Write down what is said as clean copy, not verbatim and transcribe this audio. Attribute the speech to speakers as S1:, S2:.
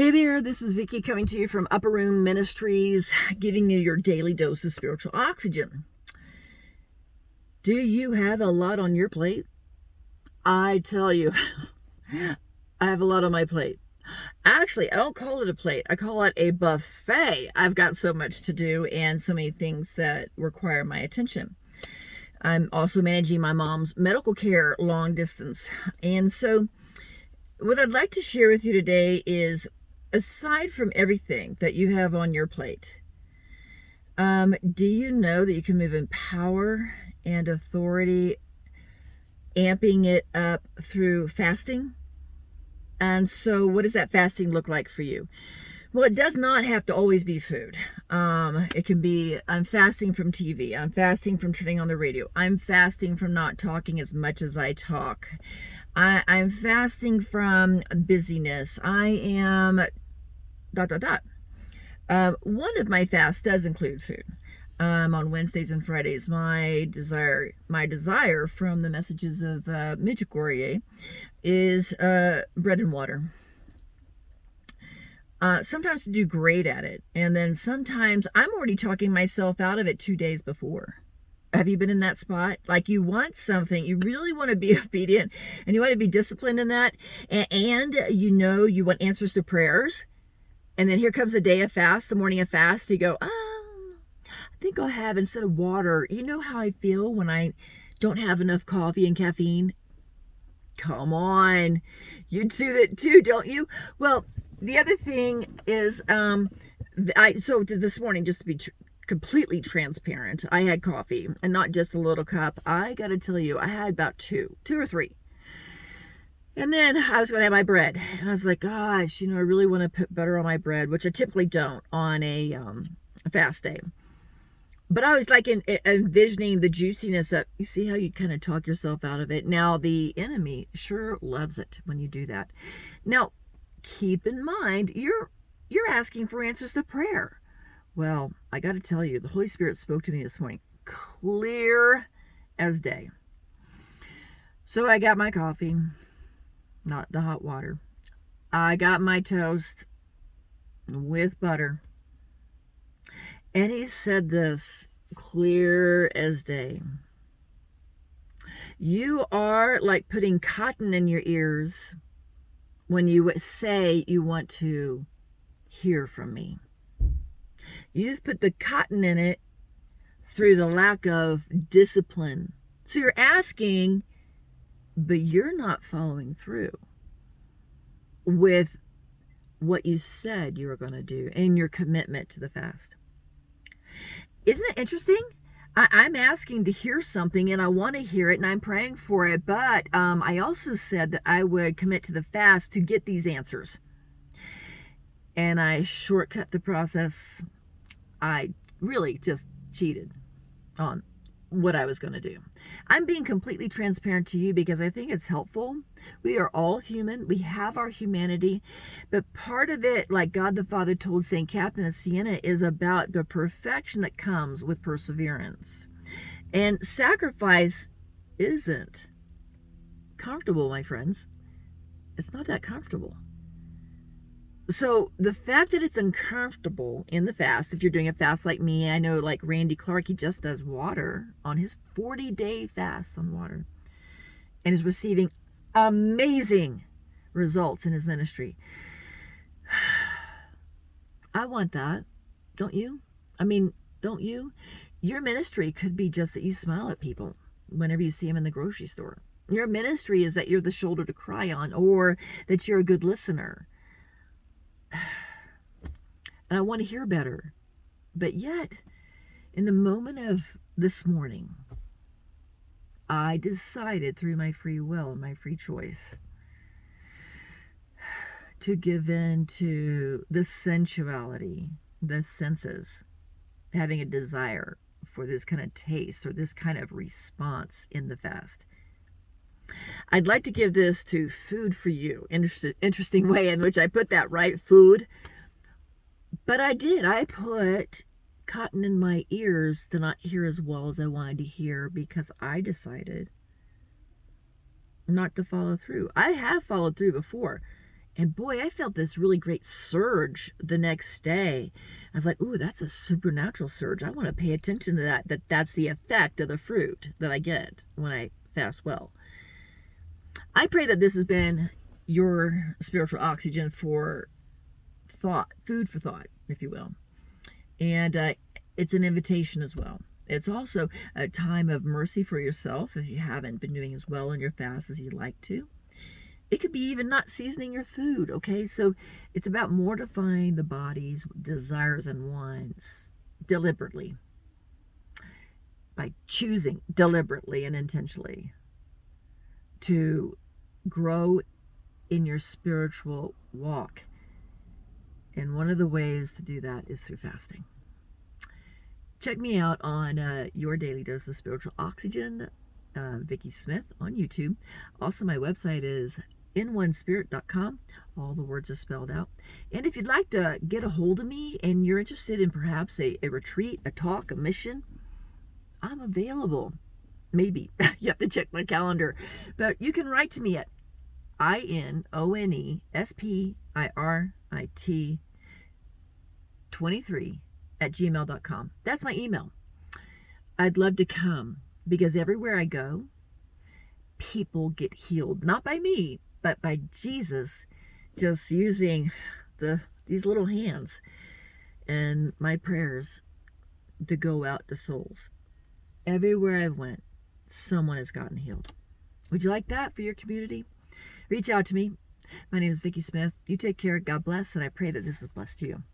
S1: Hey there, this is Vicky coming to you from Upper Room Ministries, giving you your daily dose of spiritual oxygen. Do you have a lot on your plate? I tell you, I have a lot on my plate. Actually, I don't call it a plate. I call it a buffet. I've got so much to do and so many things that require my attention. I'm also managing my mom's medical care long distance. And so what I'd like to share with you today is, aside from everything that you have on your plate, do you know that you can move in power and authority, amping it up through fasting? And so what does that fasting look like for you? Well, it does not have to always be food. It can be, I'm fasting from TV. I'm fasting from turning on the radio. I'm fasting from not talking as much as I talk. I'm fasting from busyness. I am ... One of my fasts does include food. On Wednesdays and Fridays, my desire from the messages of Midget Gourier is bread and water. Sometimes I do great at it, and then sometimes I'm already talking myself out of it 2 days before. Have you been in that spot? Like, you want something, you really want to be obedient, and you want to be disciplined in that, and you want answers to prayers, and then here comes a day of fast, the morning of fast, you go, I think I'll have, instead of water, you know how I feel when I don't have enough coffee and caffeine? Come on, you do that too, don't you? Well, the other thing is, so this morning, just to be completely transparent, I had coffee, and not just a little cup. I got to tell you, I had about two or three. And then I was going to have my bread, and I was like, gosh, I really want to put butter on my bread, which I typically don't on a fast day. But I was like envisioning the juiciness of, you see how you kind of talk yourself out of it. Now, the enemy sure loves it when you do that. Now, keep in mind, you're asking for answers to prayer. Well, I got to tell you, the Holy Spirit spoke to me this morning, clear as day. So I got my coffee, not the hot water. I got my toast with butter. And he said this, clear as day. You are like putting cotton in your ears when you say you want to hear from me. You've put the cotton in it through the lack of discipline. So you're asking, but you're not following through with what you said you were going to do and your commitment to the fast. Isn't it interesting? I'm asking to hear something, and I want to hear it, and I'm praying for it, but I also said that I would commit to the fast to get these answers. And I shortcut the process. I really just cheated on what I was going to do. I'm being completely transparent to you because I think it's helpful. We are all human. We have our humanity. But part of it, like God the Father told St. Catherine of Siena, is about the perfection that comes with perseverance. And sacrifice isn't comfortable, my friends. It's not that comfortable. So the fact that it's uncomfortable in the fast, if you're doing a fast like me, I know like Randy Clark, he just does water on his 40-day fast on water and is receiving amazing results in his ministry. I want that. Don't you? I mean, don't you? Your ministry could be just that you smile at people whenever you see them in the grocery store. Your ministry is that you're the shoulder to cry on, or that you're a good listener. And I want to hear better. But yet, in the moment of this morning, I decided through my free will and my free choice to give in to the sensuality, the senses, having a desire for this kind of taste or this kind of response in the fast. I'd like to give this to food for you. Interesting way in which I put that, right? Food. But I did. I put cotton in my ears to not hear as well as I wanted to hear because I decided not to follow through. I have followed through before. And boy, I felt this really great surge the next day. I was like, ooh, that's a supernatural surge. I want to pay attention to that. That's the effect of the fruit that I get when I fast well. I pray that this has been your spiritual oxygen for thought, food for thought, if you will. And it's an invitation as well. It's also a time of mercy for yourself if you haven't been doing as well in your fast as you'd like to. It could be even not seasoning your food, okay? So it's about mortifying the body's desires and wants deliberately by choosing deliberately and intentionally to grow in your spiritual walk. And one of the ways to do that is through fasting. Check me out on Your Daily Dose of Spiritual Oxygen, Vicki Smith on YouTube. Also, my website is in1spirit.com. All the words are spelled out. And if you'd like to get a hold of me and you're interested in perhaps a retreat, a talk, a mission, I'm available. Maybe. You have to check my calendar. But you can write to me at INONESPIRIT23@gmail.com. That's my email. I'd love to come because everywhere I go, people get healed. Not by me, but by Jesus just using these little hands and my prayers to go out to souls. Everywhere I went, someone has gotten healed. Would you like that for your community? Reach out to me. My name is Vicki Smith. You take care. God bless, and I pray that this has blessed you.